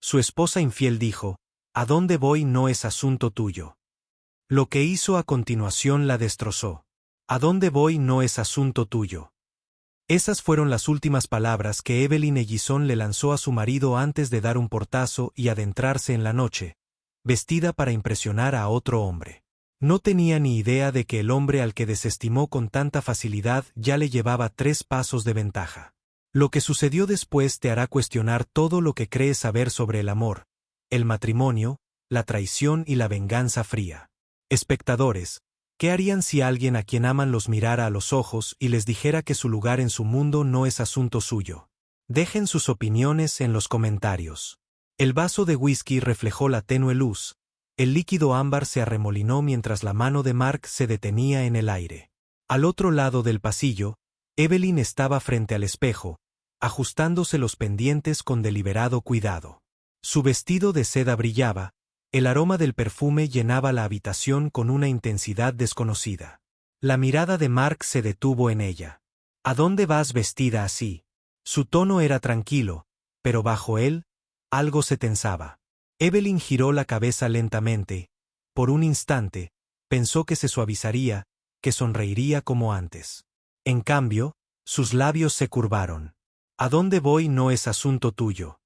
Su esposa infiel dijo: «¿A dónde voy no es asunto tuyo». Lo que hizo a continuación la destrozó. «¿A dónde voy no es asunto tuyo». Esas fueron las últimas palabras que Evelyn Ellison le lanzó a su marido antes de dar un portazo y adentrarse en la noche, vestida para impresionar a otro hombre. No tenía ni idea de que el hombre al que desestimó con tanta facilidad ya le llevaba 3 pasos de ventaja. Lo que sucedió después te hará cuestionar todo lo que crees saber sobre el amor, el matrimonio, la traición y la venganza fría. Espectadores, ¿qué harían si alguien a quien aman los mirara a los ojos y les dijera que su lugar en su mundo no es asunto suyo? Dejen sus opiniones en los comentarios. El vaso de whisky reflejó la tenue luz. El líquido ámbar se arremolinó mientras la mano de Mark se detenía en el aire. Al otro lado del pasillo, Evelyn estaba frente al espejo, ajustándose los pendientes con deliberado cuidado. Su vestido de seda brillaba, el aroma del perfume llenaba la habitación con una intensidad desconocida. La mirada de Mark se detuvo en ella. ¿A dónde vas vestida así? Su tono era tranquilo, pero bajo él, algo se tensaba. Evelyn giró la cabeza lentamente. Por un instante, pensó que se suavizaría, que sonreiría como antes. En cambio, sus labios se curvaron. «¿A dónde voy no es asunto tuyo».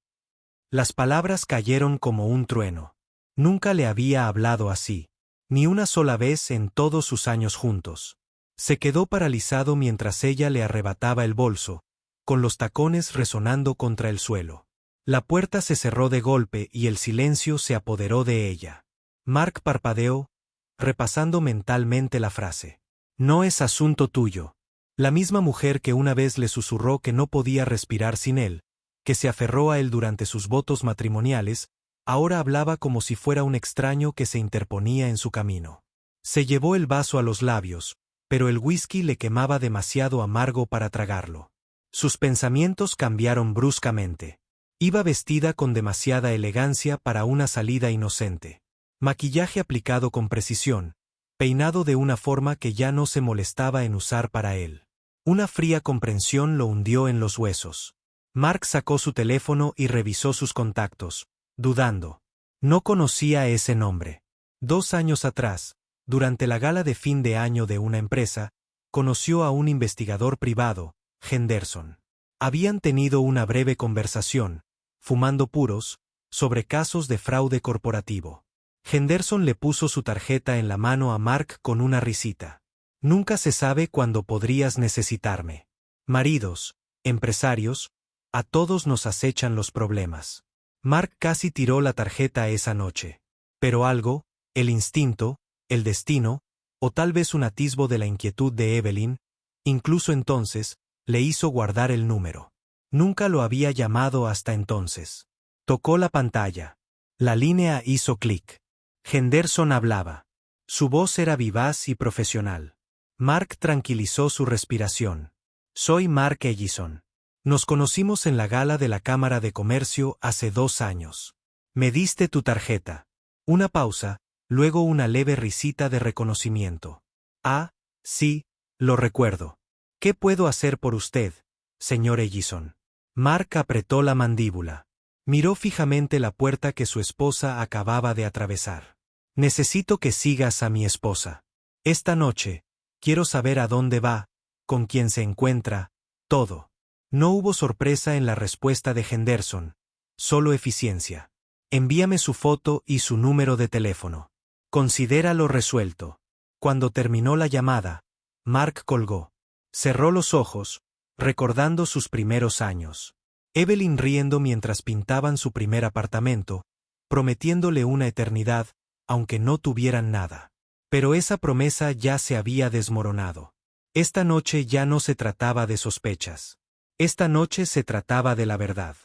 Las palabras cayeron como un trueno. Nunca le había hablado así, ni una sola vez en todos sus años juntos. Se quedó paralizado mientras ella le arrebataba el bolso, con los tacones resonando contra el suelo. La puerta se cerró de golpe y el silencio se apoderó de ella. Mark parpadeó, repasando mentalmente la frase. «No es asunto tuyo». La misma mujer que una vez le susurró que no podía respirar sin él, que se aferró a él durante sus votos matrimoniales, ahora hablaba como si fuera un extraño que se interponía en su camino. Se llevó el vaso a los labios, pero el whisky le quemaba demasiado amargo para tragarlo. Sus pensamientos cambiaron bruscamente. Iba vestida con demasiada elegancia para una salida inocente. Maquillaje aplicado con precisión, peinado de una forma que ya no se molestaba en usar para él. Una fría comprensión lo hundió en los huesos. Mark sacó su teléfono y revisó sus contactos, dudando. No conocía ese nombre. 2 años atrás, durante la gala de fin de año de una empresa, conoció a un investigador privado, Henderson. Habían tenido una breve conversación, fumando puros, sobre casos de fraude corporativo. Henderson le puso su tarjeta en la mano a Mark con una risita. «Nunca se sabe cuándo podrías necesitarme. Maridos, empresarios, a todos nos acechan los problemas». Mark casi tiró la tarjeta esa noche. Pero algo, el instinto, el destino, o tal vez un atisbo de la inquietud de Evelyn, incluso entonces, le hizo guardar el número. Nunca lo había llamado hasta entonces. Tocó la pantalla. La línea hizo clic. Henderson hablaba. Su voz era vivaz y profesional. Mark tranquilizó su respiración. «Soy Mark Ellison. Nos conocimos en la gala de la Cámara de Comercio hace 2 años. Me diste tu tarjeta». Una pausa, luego una leve risita de reconocimiento. «Ah, sí, lo recuerdo. ¿Qué puedo hacer por usted, señor Ellison?» Mark apretó la mandíbula. Miró fijamente la puerta que su esposa acababa de atravesar. «Necesito que sigas a mi esposa. Esta noche, quiero saber a dónde va, con quién se encuentra, todo». No hubo sorpresa en la respuesta de Henderson, solo eficiencia. «Envíame su foto y su número de teléfono. Considéralo resuelto». Cuando terminó la llamada, Mark colgó. Cerró los ojos, recordando sus primeros años. Evelyn riendo mientras pintaban su primer apartamento, prometiéndole una eternidad, aunque no tuvieran nada. Pero esa promesa ya se había desmoronado. Esta noche ya no se trataba de sospechas. Esta noche se trataba de la verdad.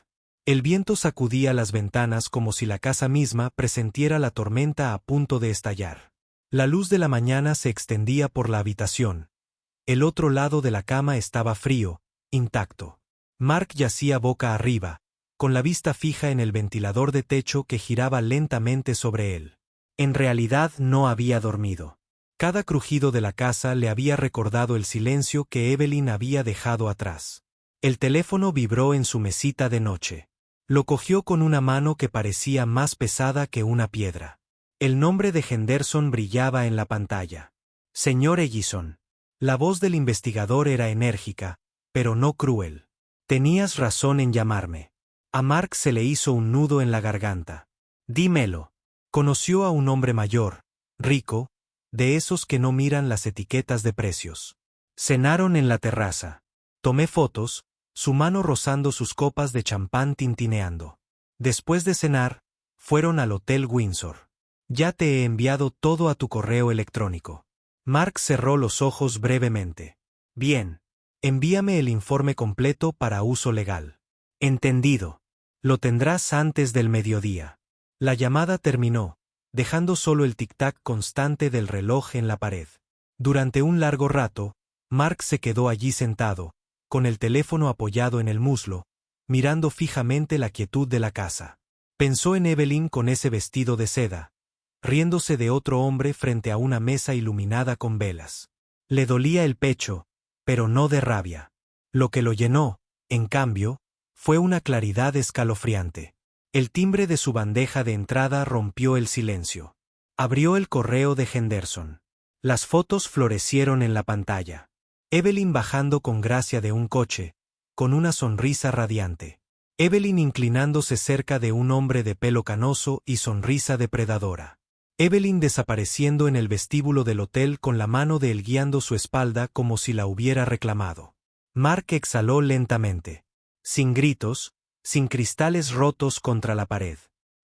El viento sacudía las ventanas como si la casa misma presentiera la tormenta a punto de estallar. La luz de la mañana se extendía por la habitación. El otro lado de la cama estaba frío, intacto. Mark yacía boca arriba, con la vista fija en el ventilador de techo que giraba lentamente sobre él. En realidad no había dormido. Cada crujido de la casa le había recordado el silencio que Evelyn había dejado atrás. El teléfono vibró en su mesita de noche. Lo cogió con una mano que parecía más pesada que una piedra. El nombre de Henderson brillaba en la pantalla. Señor Ellison. La voz del investigador era enérgica, pero no cruel. Tenías razón en llamarme. A Mark se le hizo un nudo en la garganta. Dímelo. Conoció a un hombre mayor, rico, de esos que no miran las etiquetas de precios. Cenaron en la terraza. Tomé fotos, su mano rozando sus copas de champán tintineando. Después de cenar, fueron al Hotel Windsor. Ya te he enviado todo a tu correo electrónico. Mark cerró los ojos brevemente. Bien. Envíame el informe completo para uso legal. Entendido. Lo tendrás antes del mediodía. La llamada terminó, dejando solo el tic-tac constante del reloj en la pared. Durante un largo rato, Mark se quedó allí sentado, con el teléfono apoyado en el muslo, mirando fijamente la quietud de la casa. Pensó en Evelyn con ese vestido de seda, riéndose de otro hombre frente a una mesa iluminada con velas. Le dolía el pecho, pero no de rabia. Lo que lo llenó, en cambio, fue una claridad escalofriante. El timbre de su bandeja de entrada rompió el silencio. Abrió el correo de Henderson. Las fotos florecieron en la pantalla. Evelyn bajando con gracia de un coche, con una sonrisa radiante. Evelyn inclinándose cerca de un hombre de pelo canoso y sonrisa depredadora. Evelyn desapareciendo en el vestíbulo del hotel con la mano de él guiando su espalda como si la hubiera reclamado. Mark exhaló lentamente. Sin gritos, sin cristales rotos contra la pared.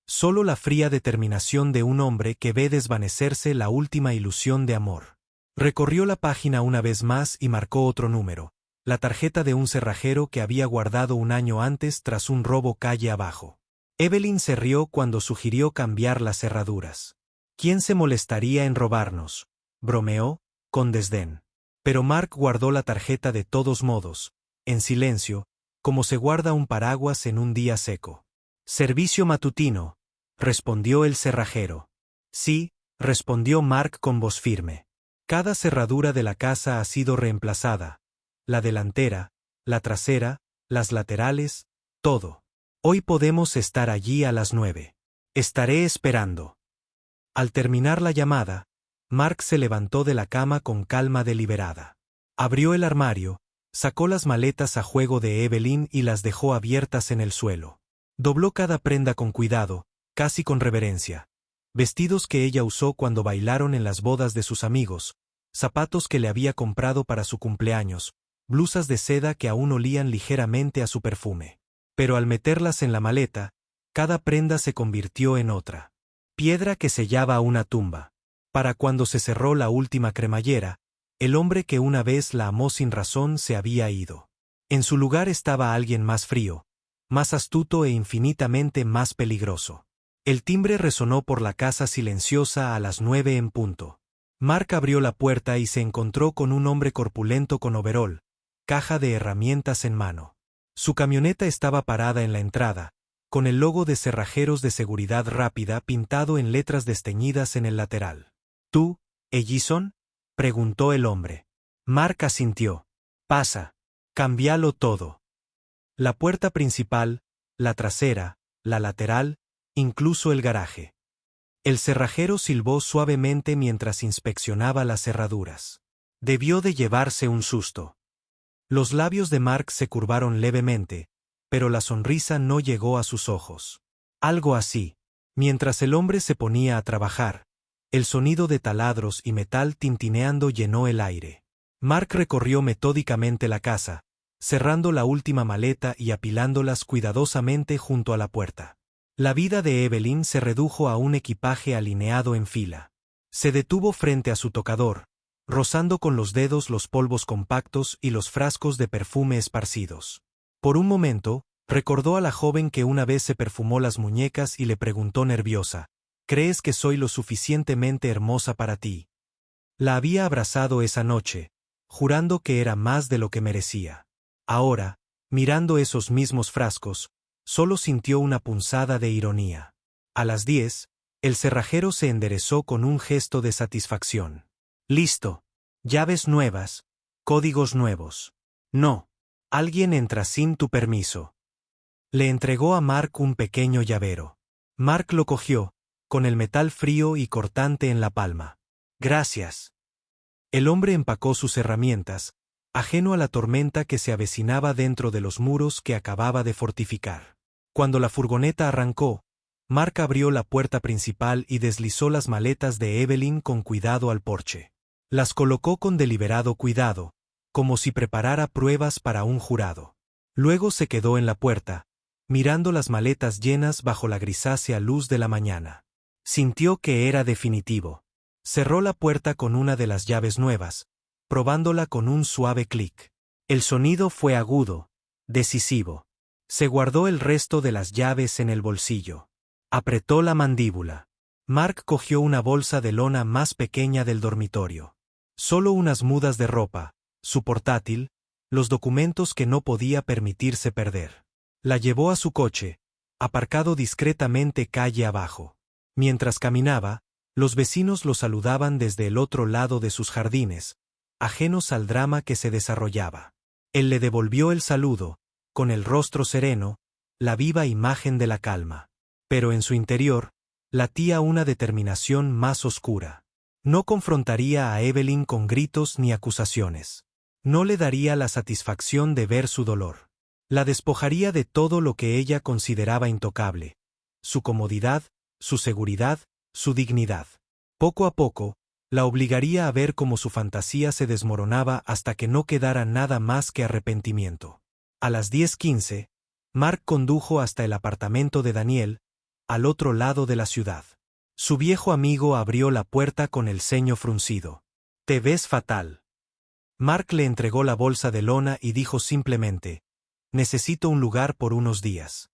Solo la fría determinación de un hombre que ve desvanecerse la última ilusión de amor. Recorrió la página una vez más y marcó otro número, la tarjeta de un cerrajero que había guardado un año antes tras un robo calle abajo. Evelyn se rió cuando sugirió cambiar las cerraduras. ¿Quién se molestaría en robarnos?, bromeó, con desdén. Pero Mark guardó la tarjeta de todos modos, en silencio, como se guarda un paraguas en un día seco. «Servicio matutino», respondió el cerrajero. «Sí», respondió Mark con voz firme. Cada cerradura de la casa ha sido reemplazada. La delantera, la trasera, las laterales, todo. Hoy podemos estar allí a las 9. Estaré esperando. Al terminar la llamada, Mark se levantó de la cama con calma deliberada. Abrió el armario, sacó las maletas a juego de Evelyn y las dejó abiertas en el suelo. Dobló cada prenda con cuidado, casi con reverencia. Vestidos que ella usó cuando bailaron en las bodas de sus amigos, zapatos que le había comprado para su cumpleaños, blusas de seda que aún olían ligeramente a su perfume. Pero al meterlas en la maleta, cada prenda se convirtió en otra. Piedra que sellaba una tumba. Para cuando se cerró la última cremallera, el hombre que una vez la amó sin razón se había ido. En su lugar estaba alguien más frío, más astuto e infinitamente más peligroso. El timbre resonó por la casa silenciosa a las 9 en punto. Mark abrió la puerta y se encontró con un hombre corpulento con overol, caja de herramientas en mano. Su camioneta estaba parada en la entrada, con el logo de Cerrajeros de Seguridad Rápida pintado en letras desteñidas en el lateral. «¿Tú, Ellison?», preguntó el hombre. Mark asintió. «Pasa. Cámbialo todo». La puerta principal, la trasera, la lateral, incluso el garaje. El cerrajero silbó suavemente mientras inspeccionaba las cerraduras. Debió de llevarse un susto. Los labios de Mark se curvaron levemente, pero la sonrisa no llegó a sus ojos. Algo así. Mientras el hombre se ponía a trabajar, el sonido de taladros y metal tintineando llenó el aire. Mark recorrió metódicamente la casa, cerrando la última maleta y apilándolas cuidadosamente junto a la puerta. La vida de Evelyn se redujo a un equipaje alineado en fila. Se detuvo frente a su tocador, rozando con los dedos los polvos compactos y los frascos de perfume esparcidos. Por un momento, recordó a la joven que una vez se perfumó las muñecas y le preguntó nerviosa: «¿Crees que soy lo suficientemente hermosa para ti?». La había abrazado esa noche, jurando que era más de lo que merecía. Ahora, mirando esos mismos frascos, solo sintió una punzada de ironía. A las 10, el cerrajero se enderezó con un gesto de satisfacción. «Listo. Llaves nuevas. Códigos nuevos. No. Alguien entra sin tu permiso». Le entregó a Mark un pequeño llavero. Mark lo cogió, con el metal frío y cortante en la palma. Gracias. El hombre empacó sus herramientas, ajeno a la tormenta que se avecinaba dentro de los muros que acababa de fortificar. Cuando la furgoneta arrancó, Mark abrió la puerta principal y deslizó las maletas de Evelyn con cuidado al porche. Las colocó con deliberado cuidado, como si preparara pruebas para un jurado. Luego se quedó en la puerta, mirando las maletas llenas bajo la grisácea luz de la mañana. Sintió que era definitivo. Cerró la puerta con una de las llaves nuevas, probándola con un suave clic. El sonido fue agudo, decisivo. Se guardó el resto de las llaves en el bolsillo. Apretó la mandíbula. Mark cogió una bolsa de lona más pequeña del dormitorio. Solo unas mudas de ropa, su portátil, los documentos que no podía permitirse perder. La llevó a su coche, aparcado discretamente calle abajo. Mientras caminaba, los vecinos lo saludaban desde el otro lado de sus jardines, ajenos al drama que se desarrollaba. Él le devolvió el saludo, con el rostro sereno, la viva imagen de la calma. Pero en su interior, latía una determinación más oscura. No confrontaría a Evelyn con gritos ni acusaciones. No le daría la satisfacción de ver su dolor. La despojaría de todo lo que ella consideraba intocable: su comodidad, su seguridad, su dignidad. Poco a poco, la obligaría a ver cómo su fantasía se desmoronaba hasta que no quedara nada más que arrepentimiento. A las 10:15, Mark condujo hasta el apartamento de Daniel, al otro lado de la ciudad. Su viejo amigo abrió la puerta con el ceño fruncido. «Te ves fatal». Mark le entregó la bolsa de lona y dijo simplemente: «Necesito un lugar por unos días».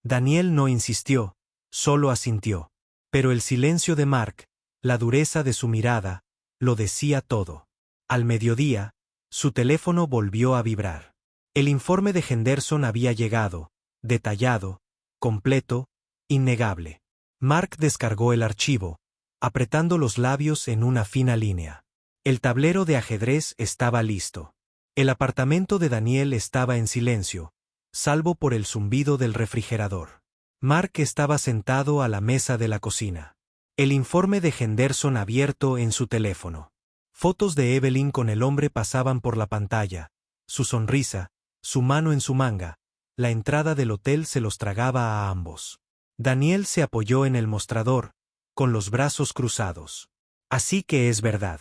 Daniel no insistió, solo asintió. Pero el silencio de Mark, la dureza de su mirada, lo decía todo. Al mediodía, su teléfono volvió a vibrar. El informe de Henderson había llegado, detallado, completo, innegable. Mark descargó el archivo, apretando los labios en una fina línea. El tablero de ajedrez estaba listo. El apartamento de Daniel estaba en silencio, salvo por el zumbido del refrigerador. Mark estaba sentado a la mesa de la cocina. El informe de Henderson abierto en su teléfono. Fotos de Evelyn con el hombre pasaban por la pantalla, su sonrisa, su mano en su manga. La entrada del hotel se los tragaba a ambos. Daniel se apoyó en el mostrador, con los brazos cruzados. «Así que es verdad».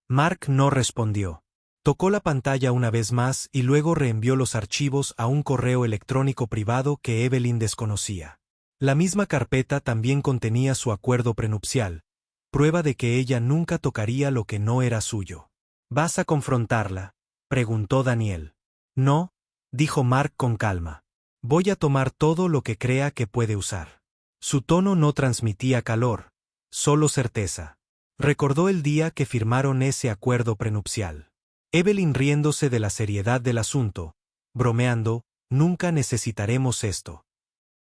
Mark no respondió. Tocó la pantalla una vez más y luego reenvió los archivos a un correo electrónico privado que Evelyn desconocía. La misma carpeta también contenía su acuerdo prenupcial, prueba de que ella nunca tocaría lo que no era suyo. «¿Vas a confrontarla?», preguntó Daniel. «No», dijo Mark con calma. «Voy a tomar todo lo que crea que puede usar». Su tono no transmitía calor, solo certeza. Recordó el día que firmaron ese acuerdo prenupcial. Evelyn riéndose de la seriedad del asunto, bromeando: «Nunca necesitaremos esto».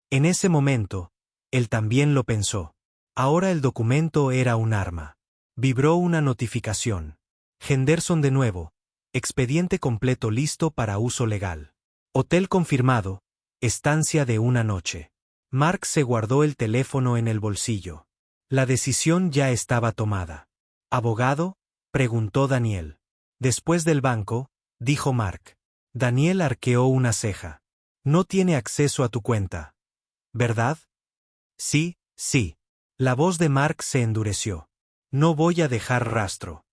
En ese momento, él también lo pensó. Ahora el documento era un arma. Vibró una notificación. Henderson de nuevo. Expediente completo listo para uso legal. Hotel confirmado. Estancia de una noche. Mark se guardó el teléfono en el bolsillo. La decisión ya estaba tomada. «¿Abogado?», preguntó Daniel. «Después del banco», dijo Mark. Daniel arqueó una ceja. «No tiene acceso a tu cuenta, ¿verdad?». «Sí, sí». La voz de Mark se endureció. «No voy a dejar rastro».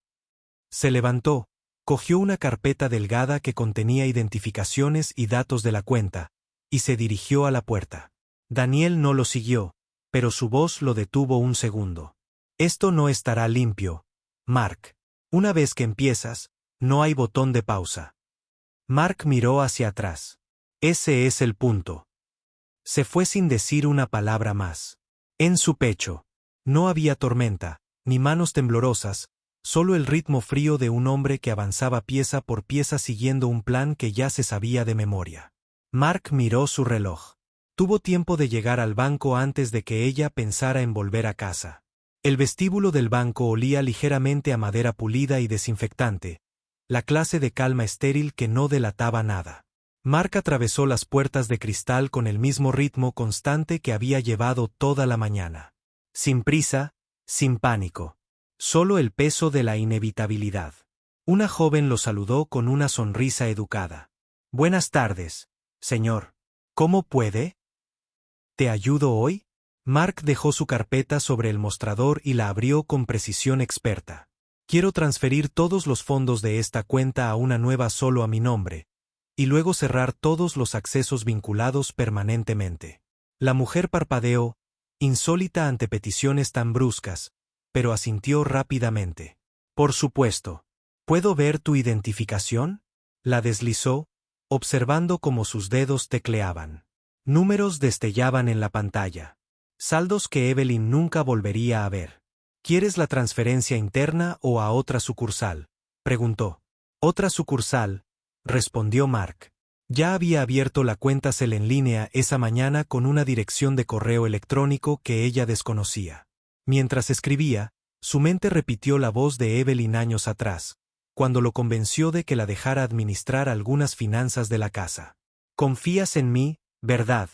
Se levantó, cogió una carpeta delgada que contenía identificaciones y datos de la cuenta, y se dirigió a la puerta. Daniel no lo siguió, pero su voz lo detuvo un segundo. «Esto no estará limpio, Mark. Una vez que empiezas, no hay botón de pausa». Mark miró hacia atrás. «Ese es el punto». Se fue sin decir una palabra más. En su pecho. No había tormenta, ni manos temblorosas, solo el ritmo frío de un hombre que avanzaba pieza por pieza siguiendo un plan que ya se sabía de memoria. Mark miró su reloj. Tuvo tiempo de llegar al banco antes de que ella pensara en volver a casa. El vestíbulo del banco olía ligeramente a madera pulida y desinfectante, la clase de calma estéril que no delataba nada. Mark atravesó las puertas de cristal con el mismo ritmo constante que había llevado toda la mañana. Sin prisa, sin pánico. Solo el peso de la inevitabilidad. Una joven lo saludó con una sonrisa educada. Buenas tardes, señor. ¿Cómo puede? ¿Te ayudo hoy? Mark dejó su carpeta sobre el mostrador y la abrió con precisión experta. Quiero transferir todos los fondos de esta cuenta a una nueva solo a mi nombre, y luego cerrar todos los accesos vinculados permanentemente. La mujer parpadeó, insólita ante peticiones tan bruscas, pero asintió rápidamente. Por supuesto. ¿Puedo ver tu identificación? La deslizó, observando cómo sus dedos tecleaban. Números destellaban en la pantalla. Saldos que Evelyn nunca volvería a ver. ¿Quieres la transferencia interna o a otra sucursal?, preguntó. Otra sucursal, respondió Mark. Ya había abierto la cuenta Cel en línea esa mañana con una dirección de correo electrónico que ella desconocía. Mientras escribía, su mente repitió la voz de Evelyn años atrás, cuando lo convenció de que la dejara administrar algunas finanzas de la casa. ¿Confías en mí, verdad?,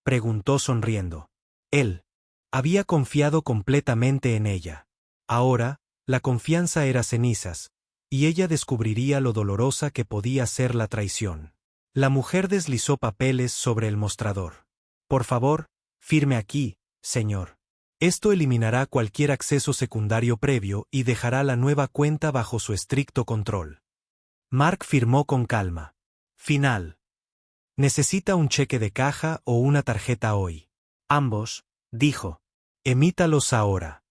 preguntó sonriendo. Él había confiado completamente en ella. Ahora, la confianza era cenizas, y ella descubriría lo dolorosa que podía ser la traición. La mujer deslizó papeles sobre el mostrador. Por favor, firme aquí, señor. Esto eliminará cualquier acceso secundario previo y dejará la nueva cuenta bajo su estricto control. Mark firmó con calma. Final. ¿Necesita un cheque de caja o una tarjeta hoy? Ambos, dijo. Emítalos ahora.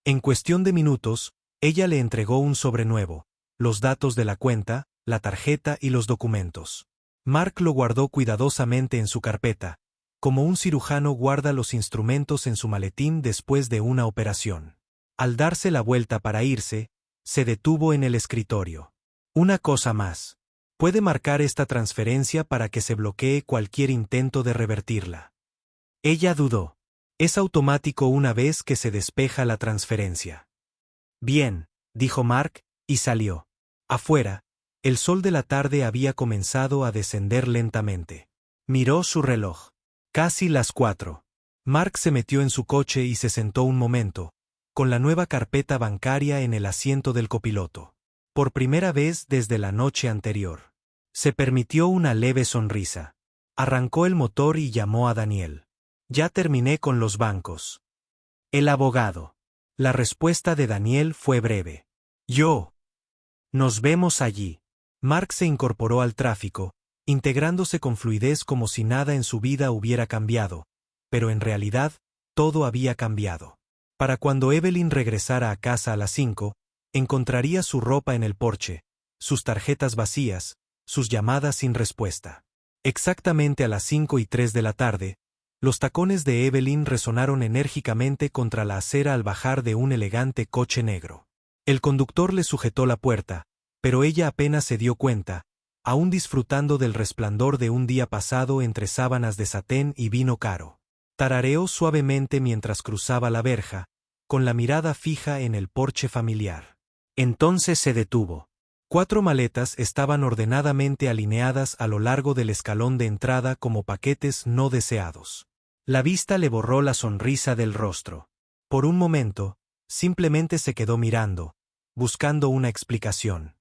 En cuestión de minutos, ella le entregó un sobre nuevo, los datos de la cuenta, la tarjeta y los documentos. Mark lo guardó cuidadosamente en su carpeta, como un cirujano guarda los instrumentos en su maletín después de una operación. Al darse la vuelta para irse, se detuvo en el escritorio. Una cosa más. Puede marcar esta transferencia para que se bloquee cualquier intento de revertirla. Ella dudó. Es automático una vez que se despeja la transferencia. Bien, dijo Mark, y salió. Afuera, el sol de la tarde había comenzado a descender lentamente. Miró su reloj. Casi las 4. Mark se metió en su coche y se sentó un momento, con la nueva carpeta bancaria en el asiento del copiloto. Por primera vez desde la noche anterior. Se permitió una leve sonrisa. Arrancó el motor y llamó a Daniel. Ya terminé con los bancos. El abogado. La respuesta de Daniel fue breve. Yo. Nos vemos allí. Mark se incorporó al tráfico, integrándose con fluidez como si nada en su vida hubiera cambiado, pero en realidad, todo había cambiado. Para cuando Evelyn regresara a casa a las 5, encontraría su ropa en el porche, sus tarjetas vacías, sus llamadas sin respuesta. Exactamente a las 5:03 de la tarde, los tacones de Evelyn resonaron enérgicamente contra la acera al bajar de un elegante coche negro. El conductor le sujetó la puerta, pero ella apenas se dio cuenta, aún disfrutando del resplandor de un día pasado entre sábanas de satén y vino caro. Tarareó suavemente mientras cruzaba la verja, con la mirada fija en el porche familiar. Entonces se detuvo. 4 maletas estaban ordenadamente alineadas a lo largo del escalón de entrada como paquetes no deseados. La vista le borró la sonrisa del rostro. Por un momento, simplemente se quedó mirando, buscando una explicación.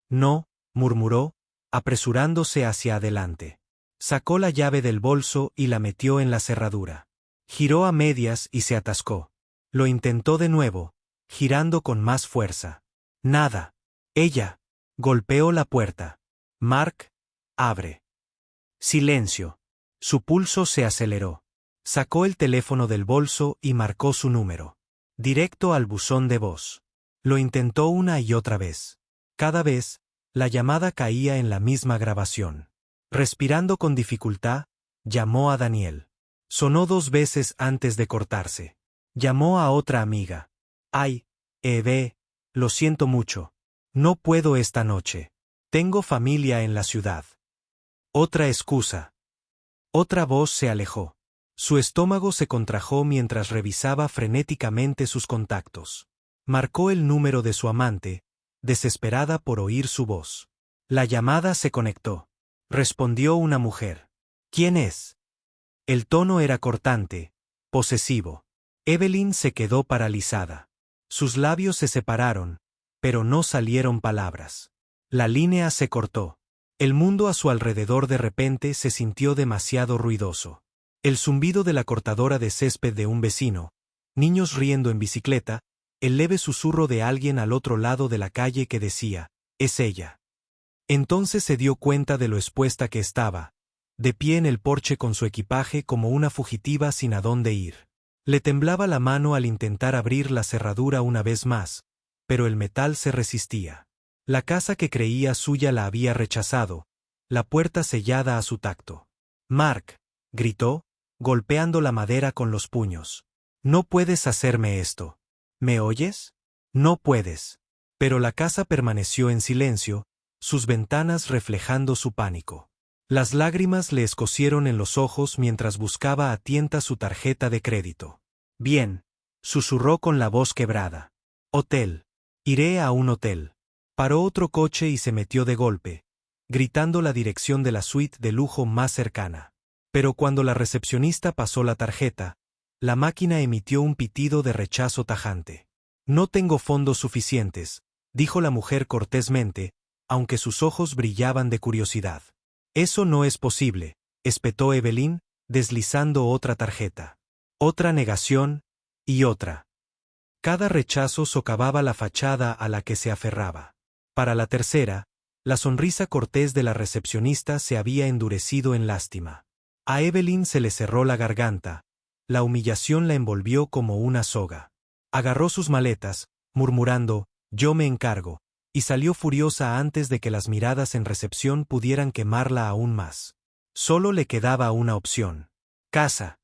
No, murmuró, apresurándose hacia adelante. Sacó la llave del bolso y la metió en la cerradura. Giró a medias y se atascó. Lo intentó de nuevo, girando con más fuerza. Nada. Ella golpeó la puerta. Mark, abre. Silencio. Su pulso se aceleró. Sacó el teléfono del bolso y marcó su número. Directo al buzón de voz. Lo intentó una y otra vez. Cada vez, la llamada caía en la misma grabación. Respirando con dificultad, llamó a Daniel. Sonó 2 veces antes de cortarse. Llamó a otra amiga. Ay, Eve, lo siento mucho. No puedo esta noche. Tengo familia en la ciudad. Otra excusa. Otra voz se alejó. Su estómago se contrajo mientras revisaba frenéticamente sus contactos. Marcó el número de su amante, desesperada por oír su voz. La llamada se conectó. respondió una mujer. ¿Quién es? El tono era cortante, posesivo. Evelyn se quedó paralizada. Sus labios se separaron, pero no salieron palabras. La línea se cortó. El mundo a su alrededor de repente se sintió demasiado ruidoso. El zumbido de la cortadora de césped de un vecino, niños riendo en bicicleta, el leve susurro de alguien al otro lado de la calle que decía, «Es ella». Entonces se dio cuenta de lo expuesta que estaba, de pie en el porche con su equipaje como una fugitiva sin a dónde ir. Le temblaba la mano al intentar abrir la cerradura una vez más, pero el metal se resistía. La casa que creía suya la había rechazado, la puerta sellada a su tacto. «Mark», gritó, golpeando la madera con los puños. «No puedes hacerme esto. ¿Me oyes? No puedes». Pero la casa permaneció en silencio, sus ventanas reflejando su pánico. Las lágrimas le escocieron en los ojos mientras buscaba a tientas su tarjeta de crédito. «Bien», susurró con la voz quebrada. «Hotel. Iré a un hotel». Paró otro coche y se metió de golpe, gritando la dirección de la suite de lujo más cercana. Pero cuando la recepcionista pasó la tarjeta, la máquina emitió un pitido de rechazo tajante. «No tengo fondos suficientes», dijo la mujer cortésmente, aunque sus ojos brillaban de curiosidad. «Eso no es posible», espetó Evelyn, deslizando otra tarjeta. Otra negación, y otra. Cada rechazo socavaba la fachada a la que se aferraba. Para la tercera, la sonrisa cortés de la recepcionista se había endurecido en lástima. A Evelyn se le cerró la garganta, la humillación la envolvió como una soga. Agarró sus maletas, murmurando, «Yo me encargo», y salió furiosa antes de que las miradas en recepción pudieran quemarla aún más. Solo le quedaba una opción. Casa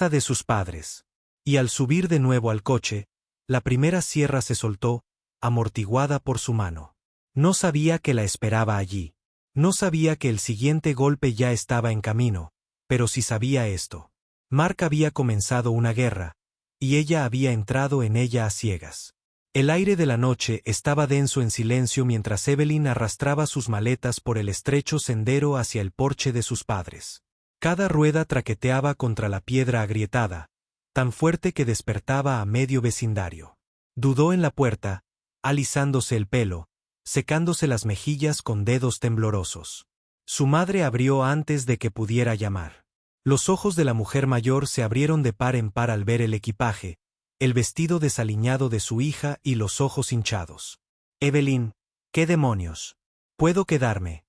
de sus padres. Y al subir de nuevo al coche, la primera sierra se soltó, amortiguada por su mano. No sabía que la esperaba allí. No sabía que el siguiente golpe ya estaba en camino, pero sí sabía esto. Mark había comenzado una guerra, y ella había entrado en ella a ciegas. El aire de la noche estaba denso en silencio mientras Evelyn arrastraba sus maletas por el estrecho sendero hacia el porche de sus padres. Cada rueda traqueteaba contra la piedra agrietada, tan fuerte que despertaba a medio vecindario. Dudó en la puerta, alisándose el pelo, secándose las mejillas con dedos temblorosos. Su madre abrió antes de que pudiera llamar. Los ojos de la mujer mayor se abrieron de par en par al ver el equipaje, el vestido desaliñado de su hija y los ojos hinchados. «Evelyn, ¿qué demonios? ¿Puedo quedarme?»,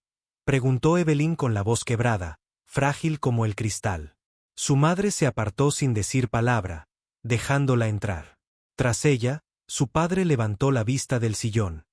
preguntó Evelyn con la voz quebrada, frágil como el cristal. Su madre se apartó sin decir palabra, dejándola entrar. Tras ella, su padre levantó la vista del sillón.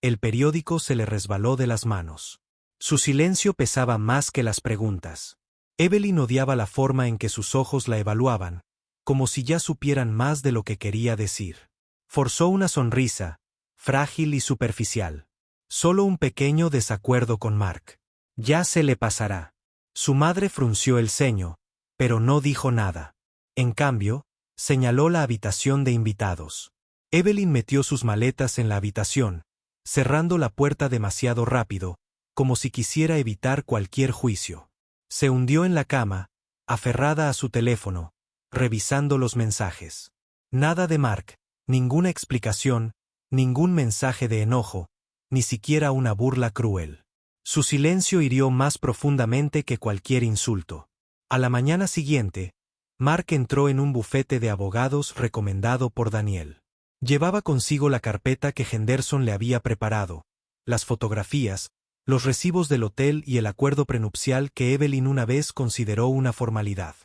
El periódico se le resbaló de las manos. Su silencio pesaba más que las preguntas. Evelyn odiaba la forma en que sus ojos la evaluaban, como si ya supieran más de lo que quería decir. Forzó una sonrisa, frágil y superficial. Solo un pequeño desacuerdo con Mark. «Ya se le pasará». Su madre frunció el ceño, pero no dijo nada. En cambio, señaló la habitación de invitados. Evelyn metió sus maletas en la habitación, cerrando la puerta demasiado rápido, como si quisiera evitar cualquier juicio. Se hundió en la cama, aferrada a su teléfono, revisando los mensajes. Nada de Mark, ninguna explicación, ningún mensaje de enojo, ni siquiera una burla cruel. Su silencio hirió más profundamente que cualquier insulto. A la mañana siguiente, Mark entró en un bufete de abogados recomendado por Daniel. Llevaba consigo la carpeta que Henderson le había preparado, las fotografías, los recibos del hotel y el acuerdo prenupcial que Evelyn una vez consideró una formalidad.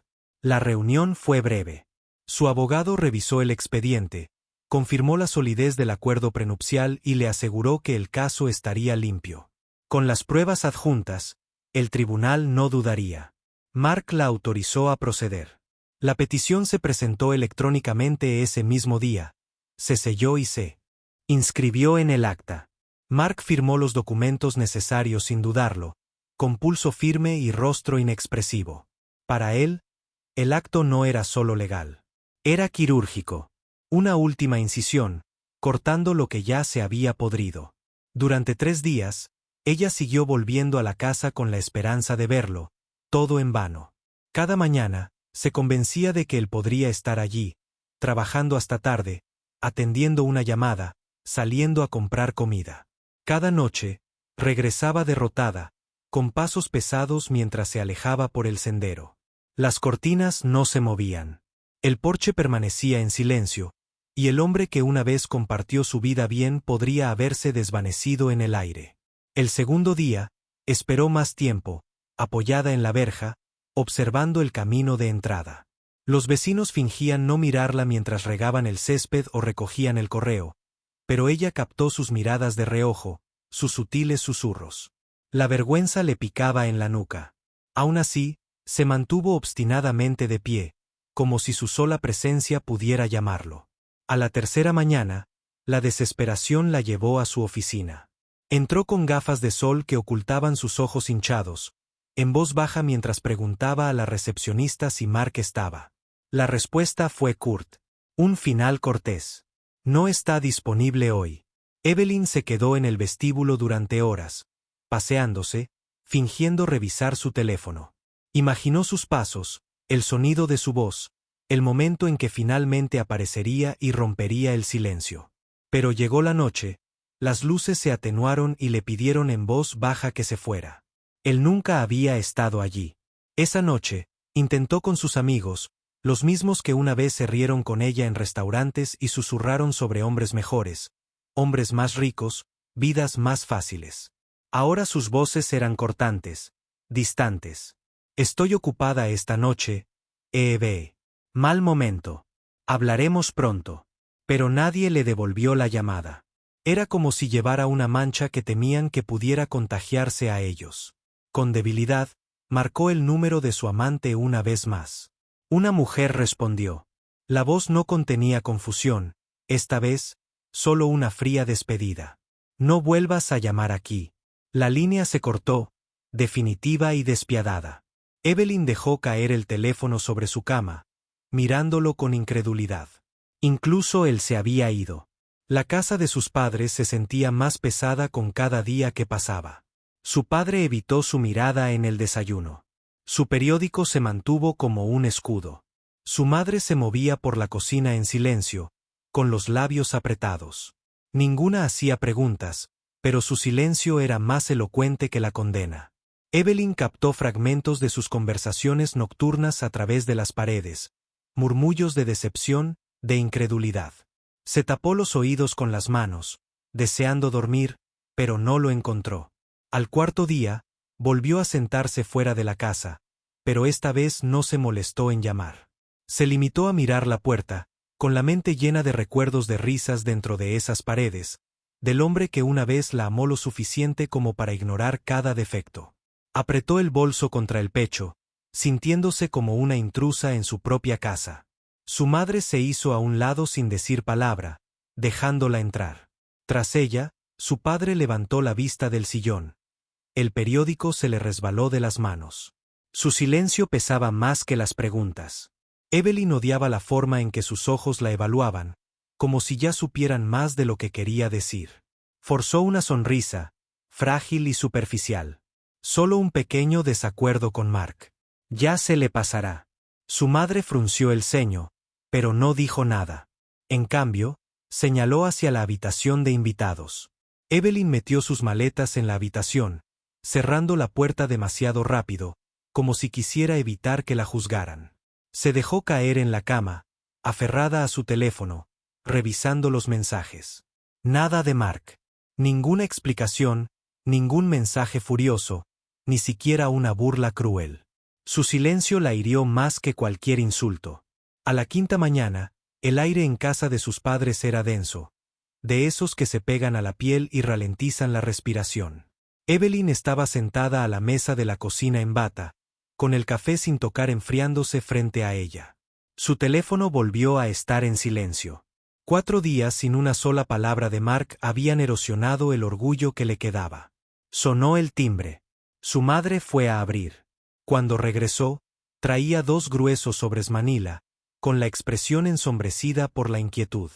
La reunión fue breve. Su abogado revisó el expediente, confirmó la solidez del acuerdo prenupcial y le aseguró que el caso estaría limpio. Con las pruebas adjuntas, el tribunal no dudaría. Mark la autorizó a proceder. La petición se presentó electrónicamente ese mismo día, se selló y se inscribió en el acta. Mark firmó los documentos necesarios sin dudarlo, con pulso firme y rostro inexpresivo. Para él, el acto no era solo legal. Era quirúrgico. Una última incisión, cortando lo que ya se había podrido. Durante 3 días, Ella siguió volviendo a la casa con la esperanza de verlo, todo en vano. Cada mañana, se convencía de que él podría estar allí, trabajando hasta tarde, atendiendo una llamada, saliendo a comprar comida. Cada noche, regresaba derrotada, con pasos pesados mientras se alejaba por el sendero. Las cortinas no se movían. El porche permanecía en silencio, y el hombre que una vez compartió su vida bien podría haberse desvanecido en el aire. El segundo día, esperó más tiempo, apoyada en la verja, observando el camino de entrada. Los vecinos fingían no mirarla mientras regaban el césped o recogían el correo, pero ella captó sus miradas de reojo, sus sutiles susurros. La vergüenza le picaba en la nuca. Aún así, se mantuvo obstinadamente de pie, como si su sola presencia pudiera llamarlo. A la tercera mañana, la desesperación la llevó a su oficina. Entró con gafas de sol que ocultaban sus ojos hinchados, en voz baja mientras preguntaba a la recepcionista si Mark estaba. La respuesta fue curt. Un final cortés. No está disponible hoy. Evelyn se quedó en el vestíbulo durante horas, paseándose, fingiendo revisar su teléfono. Imaginó sus pasos, el sonido de su voz, el momento en que finalmente aparecería y rompería el silencio. Pero llegó la noche, las luces se atenuaron y le pidieron en voz baja que se fuera. Él nunca había estado allí. Esa noche, intentó con sus amigos, los mismos que una vez se rieron con ella en restaurantes y susurraron sobre hombres mejores, hombres más ricos, vidas más fáciles. Ahora sus voces eran cortantes, distantes. Estoy ocupada esta noche, Eve. Mal momento. Hablaremos pronto. Pero nadie le devolvió la llamada. Era como si llevara una mancha que temían que pudiera contagiarse a ellos. Con debilidad, marcó el número de su amante una vez más. Una mujer respondió. La voz no contenía confusión, esta vez, solo una fría despedida. No vuelvas a llamar aquí. La línea se cortó, definitiva y despiadada. Evelyn dejó caer el teléfono sobre su cama, mirándolo con incredulidad. Incluso él se había ido. La casa de sus padres se sentía más pesada con cada día que pasaba. Su padre evitó su mirada en el desayuno. Su periódico se mantuvo como un escudo. Su madre se movía por la cocina en silencio, con los labios apretados. Ninguna hacía preguntas, pero su silencio era más elocuente que la condena. Evelyn captó fragmentos de sus conversaciones nocturnas a través de las paredes, murmullos de decepción, de incredulidad. Se tapó los oídos con las manos, deseando dormir, pero no lo encontró. Al cuarto día, volvió a sentarse fuera de la casa, pero esta vez no se molestó en llamar. Se limitó a mirar la puerta, con la mente llena de recuerdos de risas dentro de esas paredes, del hombre que una vez la amó lo suficiente como para ignorar cada defecto. Apretó el bolso contra el pecho, sintiéndose como una intrusa en su propia casa. Su madre se hizo a un lado sin decir palabra, dejándola entrar. Tras ella, su padre levantó la vista del sillón. El periódico se le resbaló de las manos. Su silencio pesaba más que las preguntas. Evelyn odiaba la forma en que sus ojos la evaluaban, como si ya supieran más de lo que quería decir. Forzó una sonrisa, frágil y superficial. Solo un pequeño desacuerdo con Mark. Ya se le pasará. Su madre frunció el ceño, pero no dijo nada. En cambio, señaló hacia la habitación de invitados. Evelyn metió sus maletas en la habitación, cerrando la puerta demasiado rápido, como si quisiera evitar que la juzgaran. Se dejó caer en la cama, aferrada a su teléfono, revisando los mensajes. Nada de Mark. Ninguna explicación, ningún mensaje furioso, ni siquiera una burla cruel. Su silencio la hirió más que cualquier insulto. A la quinta mañana, el aire en casa de sus padres era denso, de esos que se pegan a la piel y ralentizan la respiración. Evelyn estaba sentada a la mesa de la cocina en bata, con el café sin tocar enfriándose frente a ella. Su teléfono volvió a estar en silencio. 4 días sin una sola palabra de Mark habían erosionado el orgullo que le quedaba. Sonó el timbre. Su madre fue a abrir. Cuando regresó, traía 2 gruesos sobres manila, con la expresión ensombrecida por la inquietud.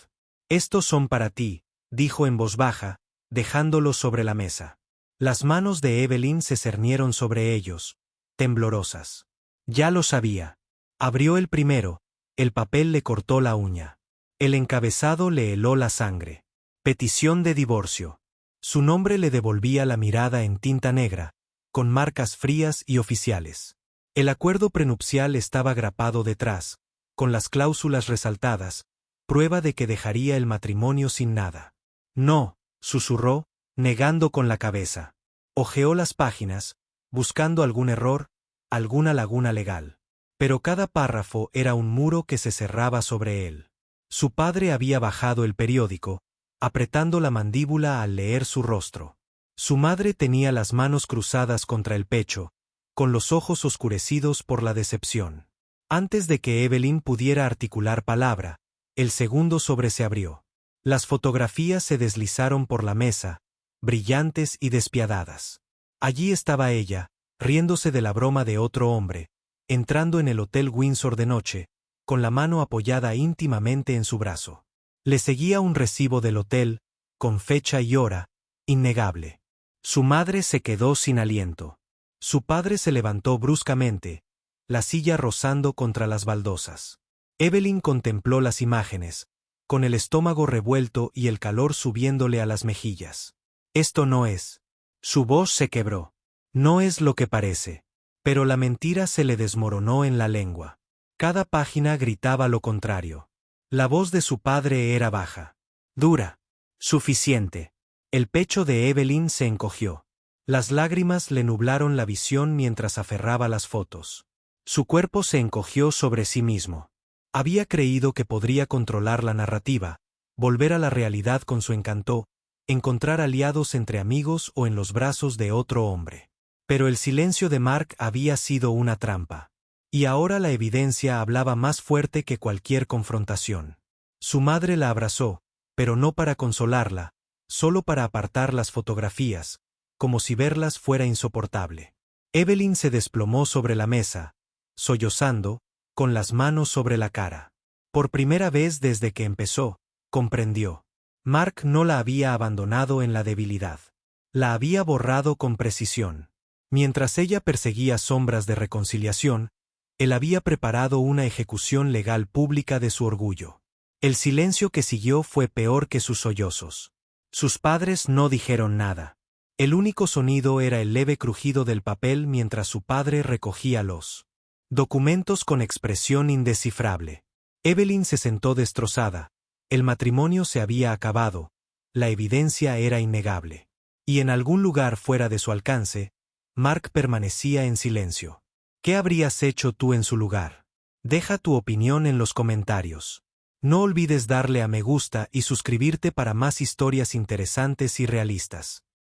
«Estos son para ti», dijo en voz baja, dejándolos sobre la mesa. Las manos de Evelyn se cernieron sobre ellos, temblorosas. Ya lo sabía. Abrió el primero, el papel le cortó la uña. El encabezado le heló la sangre. Petición de divorcio. Su nombre le devolvía la mirada en tinta negra, con marcas frías y oficiales. El acuerdo prenupcial estaba grapado detrás, con las cláusulas resaltadas, prueba de que dejaría el matrimonio sin nada. No, susurró, negando con la cabeza. Hojeó las páginas, buscando algún error, alguna laguna legal. Pero cada párrafo era un muro que se cerraba sobre él. Su padre había bajado el periódico, apretando la mandíbula al leer su rostro. Su madre tenía las manos cruzadas contra el pecho, con los ojos oscurecidos por la decepción. Antes de que Evelyn pudiera articular palabra, el segundo sobre se abrió. Las fotografías se deslizaron por la mesa, brillantes y despiadadas. Allí estaba ella, riéndose de la broma de otro hombre, entrando en el Hotel Windsor de noche, con la mano apoyada íntimamente en su brazo. Le seguía un recibo del hotel, con fecha y hora, innegable. Su madre se quedó sin aliento. Su padre se levantó bruscamente, la silla rozando contra las baldosas. Evelyn contempló las imágenes, con el estómago revuelto y el calor subiéndole a las mejillas. Esto no es. Su voz se quebró. No es lo que parece. Pero la mentira se le desmoronó en la lengua. Cada página gritaba lo contrario. La voz de su padre era baja. Dura. Suficiente. El pecho de Evelyn se encogió. Las lágrimas le nublaron la visión mientras aferraba las fotos. Su cuerpo se encogió sobre sí mismo. Había creído que podría controlar la narrativa, volver a la realidad con su encanto, encontrar aliados entre amigos o en los brazos de otro hombre. Pero el silencio de Mark había sido una trampa. Y ahora la evidencia hablaba más fuerte que cualquier confrontación. Su madre la abrazó, pero no para consolarla, solo para apartar las fotografías, como si verlas fuera insoportable. Evelyn se desplomó sobre la mesa, sollozando, con las manos sobre la cara. Por primera vez desde que empezó, comprendió. Mark no la había abandonado en la debilidad. La había borrado con precisión. Mientras ella perseguía sombras de reconciliación, él había preparado una ejecución legal pública de su orgullo. El silencio que siguió fue peor que sus sollozos. Sus padres no dijeron nada. El único sonido era el leve crujido del papel mientras su padre recogía los documentos con expresión indescifrable. Evelyn se sentó destrozada. El matrimonio se había acabado. La evidencia era innegable. Y en algún lugar fuera de su alcance, Mark permanecía en silencio. ¿Qué habrías hecho tú en su lugar? Deja tu opinión en los comentarios. No olvides darle a me gusta y suscribirte para más historias interesantes y realistas.